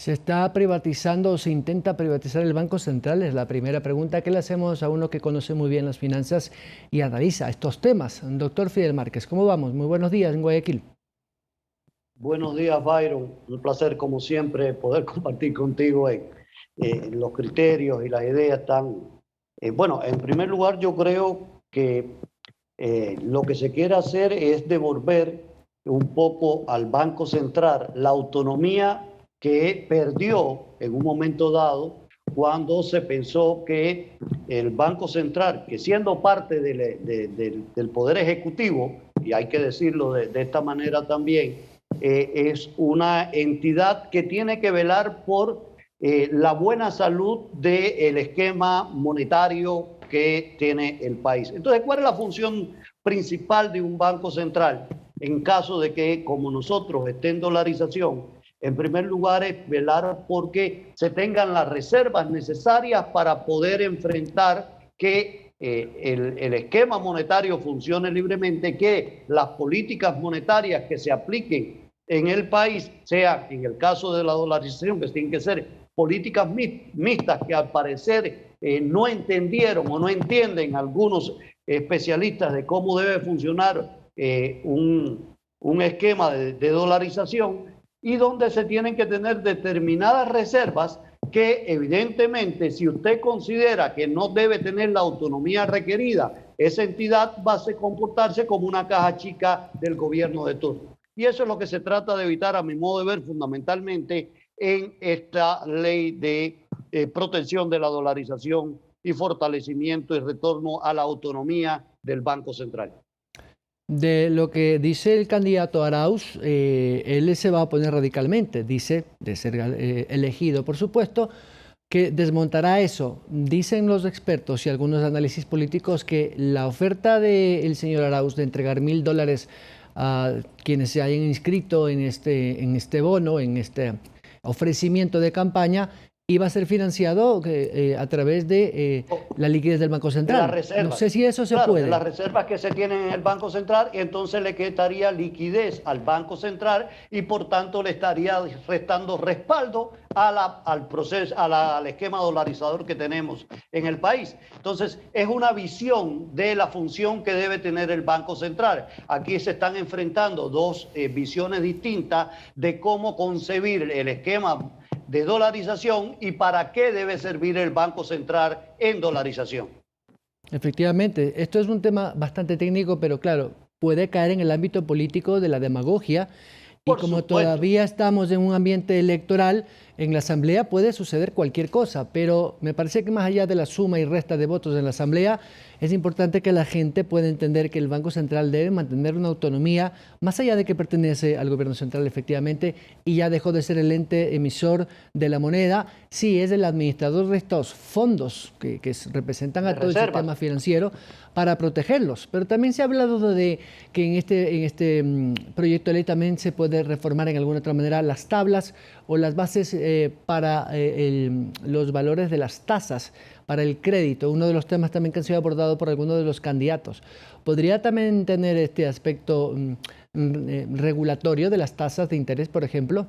¿Se está privatizando o se intenta privatizar el Banco Central? Es la primera pregunta que le hacemos a uno que conoce muy bien las finanzas y analiza estos temas. Doctor Fidel Márquez, ¿cómo vamos? Muy buenos días en Guayaquil. Buenos días, Byron. Un placer, como siempre, poder compartir contigo los criterios y las ideas tan... bueno, en primer lugar, yo creo que lo que se quiere hacer es devolver un poco al Banco Central la autonomía que perdió en un momento dado cuando se pensó que el Banco Central, que siendo parte del Poder Ejecutivo, y hay que decirlo de esta manera también, es una entidad que tiene que velar por la buena salud del esquema monetario que tiene el país. Entonces, ¿cuál es la función principal de un banco central en caso de que, como nosotros, esté en dolarización? En primer lugar, es velar porque se tengan las reservas necesarias para poder enfrentar que el esquema monetario funcione libremente, que las políticas monetarias que se apliquen en el país, sea en el caso de la dolarización, que tienen que ser políticas mixtas que al parecer no entendieron o no entienden algunos especialistas de cómo debe funcionar un esquema de dolarización, y donde se tienen que tener determinadas reservas que evidentemente, si usted considera que no debe tener la autonomía requerida, esa entidad va a comportarse como una caja chica del gobierno de turno. Y eso es lo que se trata de evitar, a mi modo de ver, fundamentalmente en esta ley de protección de la dolarización y fortalecimiento y retorno a la autonomía del Banco Central. De lo que dice el candidato Arauz, él se va a oponer radicalmente, dice, de ser elegido, por supuesto, que desmontará eso. Dicen los expertos y algunos análisis políticos que la oferta del señor Arauz de entregar $1.000 a quienes se hayan inscrito en este bono, en este ofrecimiento de campaña, iba a ser financiado a través de la liquidez del Banco Central. De las reservas. No sé si eso se Claro, puede. de las reservas que se tienen en el Banco Central, y entonces le quitaría liquidez al Banco Central y por tanto le estaría restando respaldo al proceso, al esquema dolarizador que tenemos en el país. Entonces, es una visión de la función que debe tener el Banco Central. Aquí se están enfrentando dos visiones distintas de cómo concebir el esquema de dolarización y para qué debe servir el Banco Central en dolarización. Efectivamente, esto es un tema bastante técnico, pero claro, puede caer en el ámbito político de la demagogia. Y Por como supuesto. todavía estamos en un ambiente electoral, en la Asamblea puede suceder cualquier cosa, pero me parece que más allá de la suma y resta de votos en la Asamblea, es importante que la gente pueda entender que el Banco Central debe mantener una autonomía, más allá de que pertenece al gobierno central efectivamente, y ya dejó de ser el ente emisor de la moneda. Sí, es el administrador de estos fondos que representan a todo el sistema financiero para protegerlos. Pero también se ha hablado de que en este proyecto de ley también se puede reformar en alguna otra manera las tablas o las bases para los valores de las tasas para el crédito, uno de los temas también que han sido abordados por algunos de los candidatos. ¿Podría también tener este aspecto regulatorio de las tasas de interés, por ejemplo?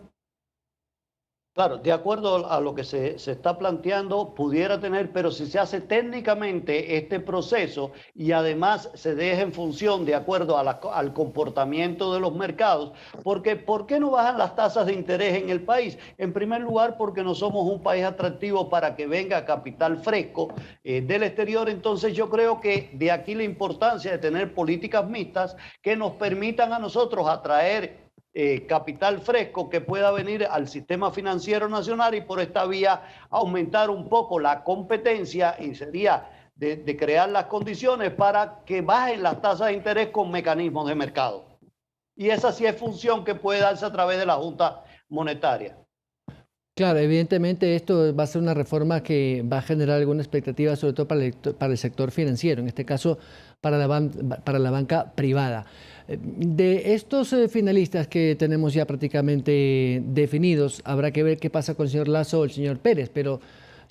Claro, de acuerdo a lo que se está planteando, pudiera tener, pero si se hace técnicamente este proceso y además se deja en función de acuerdo al comportamiento de los mercados, porque ¿por qué no bajan las tasas de interés en el país? En primer lugar, porque no somos un país atractivo para que venga capital fresco del exterior. Entonces yo creo que de aquí la importancia de tener políticas mixtas que nos permitan a nosotros atraer capital fresco que pueda venir al sistema financiero nacional y por esta vía aumentar un poco la competencia, y sería de crear las condiciones para que bajen las tasas de interés con mecanismos de mercado. Y esa sí es función que puede darse a través de la Junta Monetaria. Claro, evidentemente esto va a ser una reforma que va a generar alguna expectativa, sobre todo para el sector financiero, en este caso para la banca privada. De estos finalistas que tenemos ya prácticamente definidos, habrá que ver qué pasa con el señor Lasso o el señor Pérez, pero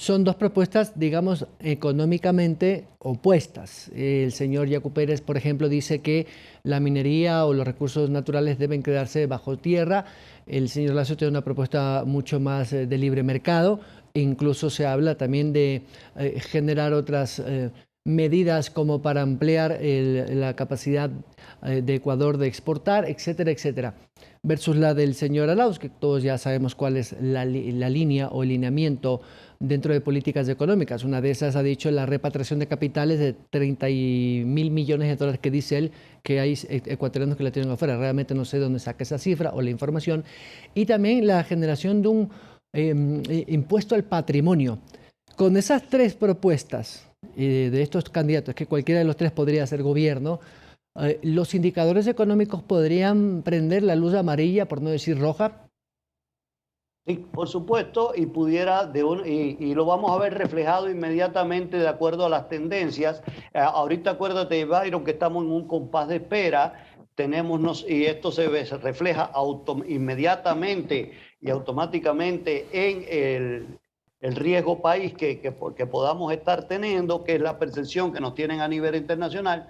son dos propuestas, digamos, económicamente opuestas. El señor Yacu Pérez, por ejemplo, dice que la minería o los recursos naturales deben quedarse bajo tierra. El señor Lasso tiene una propuesta mucho más de libre mercado. Incluso se habla también de generar otras medidas como para ampliar la capacidad de Ecuador de exportar, etcétera, etcétera. Versus la del señor Arauz, que todos ya sabemos cuál es la línea o el lineamiento dentro de políticas económicas. Una de esas ha dicho la repatriación de capitales de 30.000 millones de dólares que dice él que hay ecuatorianos que la tienen afuera. Realmente no sé dónde saca esa cifra o la información. Y también la generación de un impuesto al patrimonio. Con esas tres propuestas de estos candidatos, que cualquiera de los tres podría ser gobierno, los indicadores económicos podrían prender la luz amarilla, por no decir roja. Sí, por supuesto, y pudiera y lo vamos a ver reflejado inmediatamente de acuerdo a las tendencias. Ahorita acuérdate, Byron, que estamos en un compás de espera. Y esto se refleja inmediatamente y automáticamente en el riesgo país que podamos estar teniendo, que es la percepción que nos tienen a nivel internacional.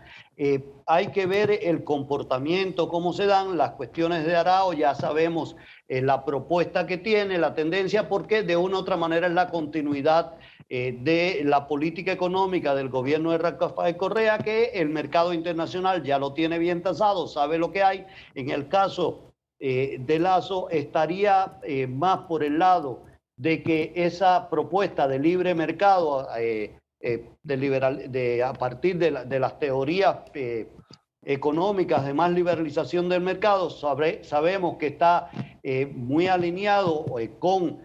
Hay que ver el comportamiento, cómo se dan las cuestiones de Arao. Ya sabemos la propuesta que tiene, la tendencia, porque de una u otra manera es la continuidad de la política económica del gobierno de Rafael Correa, que el mercado internacional ya lo tiene bien tasado, sabe lo que hay. En el caso de Lasso estaría más por el lado de que esa propuesta de libre mercado a partir de las teorías económicas de más liberalización del mercado, sabemos que está muy alineado con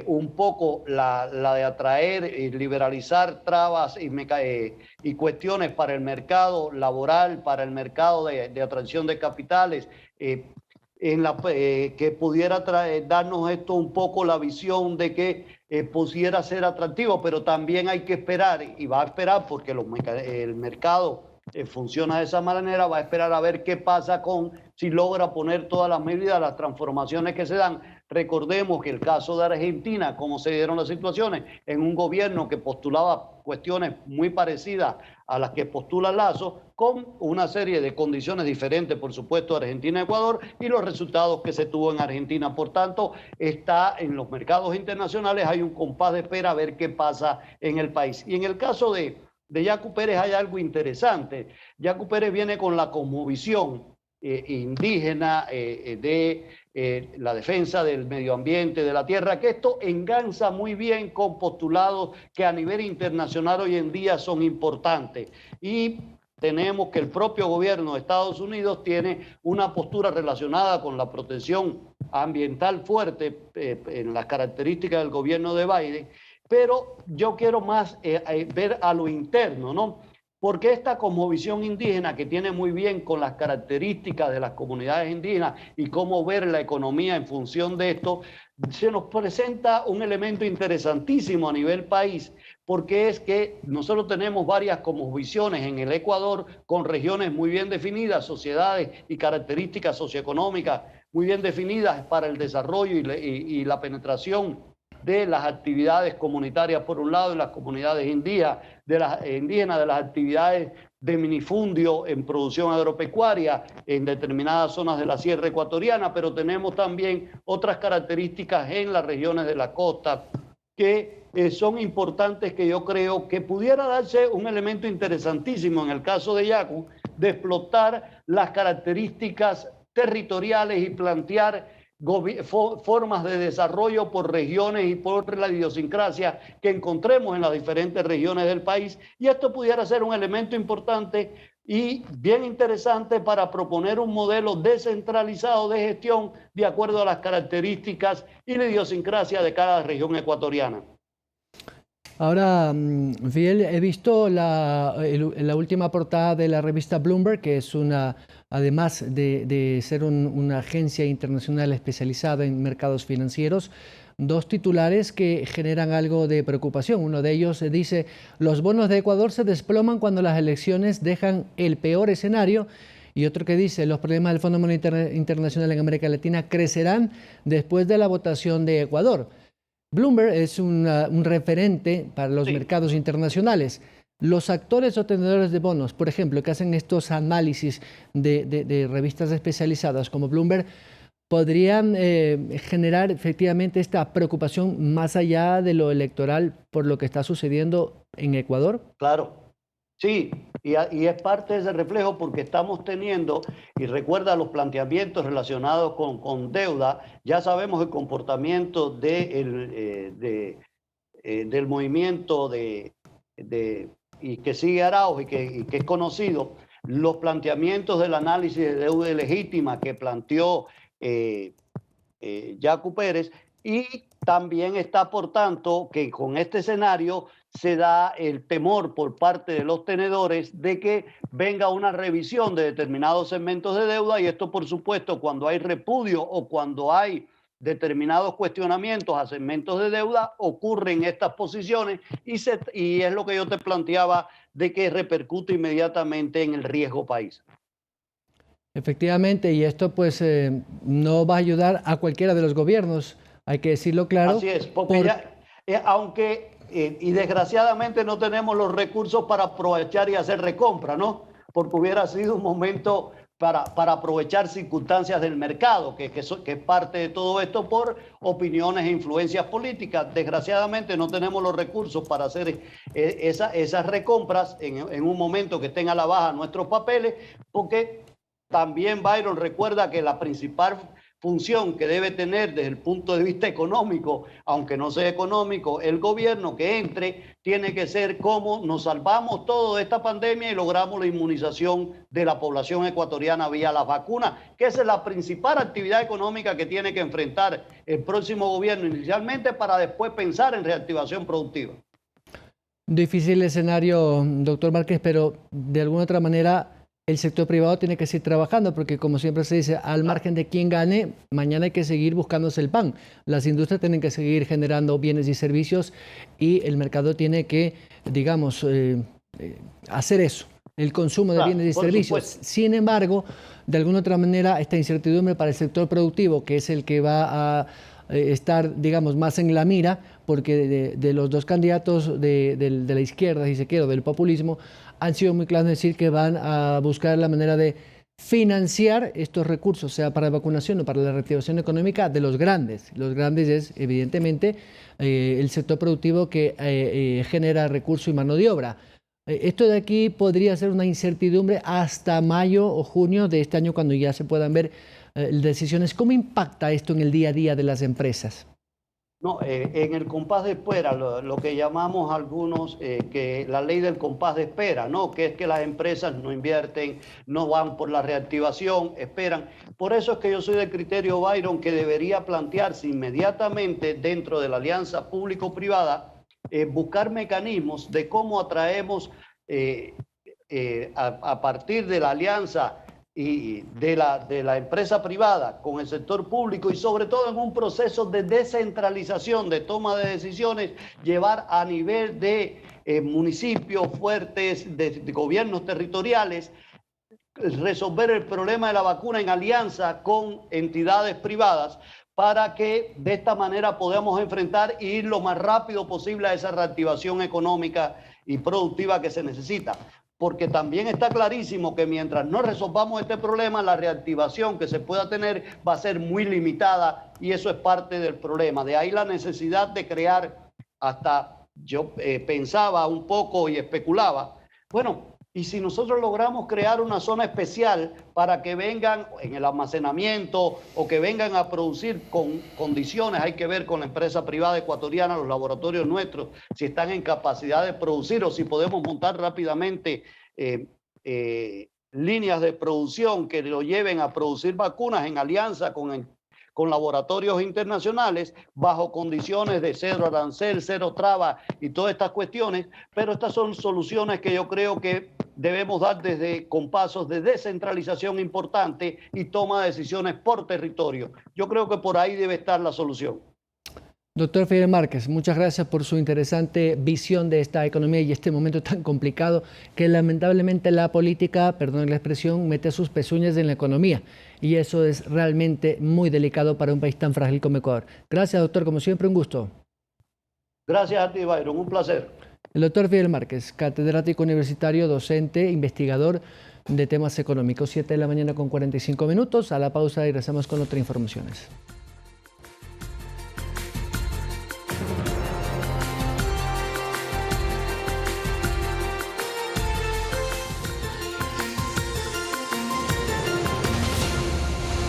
un poco la de atraer y liberalizar trabas y cuestiones para el mercado laboral, para el mercado de atracción de capitales, que pudiera darnos esto un poco la visión de que pudiera ser atractivo, pero también hay que esperar, y va a esperar porque el mercado funciona de esa manera, va a esperar a ver qué pasa si logra poner todas las medidas, las transformaciones que se dan. Recordemos que el caso de Argentina, cómo se dieron las situaciones, en un gobierno que postulaba cuestiones muy parecidas a las que postula Lasso, con una serie de condiciones diferentes, por supuesto, Argentina y Ecuador, y los resultados que se tuvo en Argentina. Por tanto, está en los mercados internacionales, hay un compás de espera a ver qué pasa en el país. Y en el caso de Yacu Pérez hay algo interesante. Yacu Pérez viene con la cosmovisión indígena de la defensa del medio ambiente, de la tierra, que esto enganza muy bien con postulados que a nivel internacional hoy en día son importantes. Y tenemos que el propio gobierno de Estados Unidos tiene una postura relacionada con la protección ambiental fuerte en las características del gobierno de Biden, pero yo quiero más ver a lo interno, ¿no? Porque esta cosmovisión indígena, que tiene muy bien con las características de las comunidades indígenas y cómo ver la economía en función de esto, se nos presenta un elemento interesantísimo a nivel país, porque es que nosotros tenemos varias cosmovisiones en el Ecuador con regiones muy bien definidas, sociedades y características socioeconómicas muy bien definidas para el desarrollo y la penetración de las actividades comunitarias por un lado, en las comunidades indígenas, de las actividades de minifundio en producción agropecuaria en determinadas zonas de la sierra ecuatoriana, pero tenemos también otras características en las regiones de la costa que son importantes, que yo creo que pudiera darse un elemento interesantísimo en el caso de Yacu, de explotar las características territoriales y plantear formas de desarrollo por regiones y por la idiosincrasia que encontremos en las diferentes regiones del país, y esto pudiera ser un elemento importante y bien interesante para proponer un modelo descentralizado de gestión de acuerdo a las características y la idiosincrasia de cada región ecuatoriana. Ahora, Fiel, he visto la última portada de la revista Bloomberg, que es además de ser una agencia internacional especializada en mercados financieros, dos titulares que generan algo de preocupación. Uno de ellos dice: los bonos de Ecuador se desploman cuando las elecciones dejan el peor escenario. Y otro que dice: los problemas del Fondo Monetario Internacional en América Latina crecerán después de la votación de Ecuador. Bloomberg es un referente para los Sí, mercados internacionales. Los actores o tenedores de bonos, por ejemplo, que hacen estos análisis de revistas especializadas como Bloomberg, podrían generar efectivamente esta preocupación más allá de lo electoral por lo que está sucediendo en Ecuador. claro. Sí, y es parte de ese reflejo porque estamos teniendo, y recuerda los planteamientos relacionados con deuda, ya sabemos el comportamiento del movimiento de, y que sigue Arauz y que es conocido, los planteamientos del análisis de deuda legítima que planteó eh, Jaco Pérez, y también está, por tanto, que con este escenario se da el temor por parte de los tenedores de que venga una revisión de determinados segmentos de deuda, y esto, por supuesto, cuando hay repudio o cuando hay determinados cuestionamientos a segmentos de deuda, ocurren estas posiciones y es lo que yo te planteaba de que repercute inmediatamente en el riesgo país. Efectivamente, y esto pues no va a ayudar a cualquiera de los gobiernos, hay que decirlo claro, Así es, porque por ya, aunque, y desgraciadamente no tenemos los recursos para aprovechar y hacer recompra, ¿no? Porque hubiera sido un momento para aprovechar circunstancias del mercado, que es parte de todo esto por opiniones e influencias políticas. Desgraciadamente no tenemos los recursos para hacer esas recompras en un momento que estén a la baja nuestros papeles, porque también Byron recuerda que la principal función que debe tener desde el punto de vista económico, aunque no sea económico, el gobierno que entre, tiene que ser cómo nos salvamos todo de esta pandemia y logramos la inmunización de la población ecuatoriana vía las vacunas, que esa es la principal actividad económica que tiene que enfrentar el próximo gobierno inicialmente para después pensar en reactivación productiva. difícil escenario, doctor Márquez, pero de alguna otra manera el sector privado tiene que seguir trabajando, porque como siempre se dice, al margen de quién gane, mañana hay que seguir buscándose el pan. Las industrias tienen que seguir generando bienes y servicios y el mercado tiene que, digamos, hacer eso, el consumo de Claro, bienes y por servicios. supuesto. Sin embargo, de alguna otra manera, esta incertidumbre para el sector productivo, que es el que va a estar, digamos, más en la mira, porque de los dos candidatos de la izquierda, si se quiere, o del populismo, han sido muy claros en decir que van a buscar la manera de financiar estos recursos, sea para vacunación o para la reactivación económica de los grandes. Los grandes es, evidentemente, el sector productivo que genera recursos y mano de obra. Esto de aquí podría ser una incertidumbre hasta mayo o junio de este año, cuando ya se puedan ver decisiones. ¿Cómo impacta esto en el día a día de las empresas? No, en el compás de espera, lo que llamamos algunos que la ley del compás de espera, ¿no? Que es que las empresas no invierten, no van por la reactivación, esperan. Por eso es que yo soy del criterio, Byron, que debería plantearse inmediatamente dentro de la alianza público-privada, buscar mecanismos de cómo atraemos a partir de la alianza y de la empresa privada con el sector público, y sobre todo en un proceso de descentralización de toma de decisiones, llevar a nivel de municipios fuertes, de gobiernos territoriales, resolver el problema de la vacuna en alianza con entidades privadas, para que de esta manera podamos enfrentar y ir lo más rápido posible a esa reactivación económica y productiva que se necesita. Porque también está clarísimo que mientras no resolvamos este problema, la reactivación que se pueda tener va a ser muy limitada, y eso es parte del problema. De ahí la necesidad de crear, hasta yo pensaba un poco y especulaba, bueno, y si nosotros logramos crear una zona especial para que vengan en el almacenamiento o que vengan a producir con condiciones, hay que ver con la empresa privada ecuatoriana, los laboratorios nuestros, si están en capacidad de producir o si podemos montar rápidamente líneas de producción que lo lleven a producir vacunas en alianza con laboratorios internacionales, bajo condiciones de cero arancel, cero traba y todas estas cuestiones. Pero estas son soluciones que yo creo que debemos dar con pasos de descentralización importante y toma de decisiones por territorio. Yo creo que por ahí debe estar la solución. Doctor Fidel Márquez, muchas gracias por su interesante visión de esta economía y este momento tan complicado que lamentablemente la política, perdón la expresión, mete sus pezuñas en la economía, y eso es realmente muy delicado para un país tan frágil como Ecuador. Gracias, doctor, como siempre, un gusto. Gracias a ti, Byron, un placer. El doctor Fidel Márquez, catedrático universitario, docente, investigador de temas económicos. 7 de la mañana con 45 minutos. A la pausa y regresamos con otras informaciones.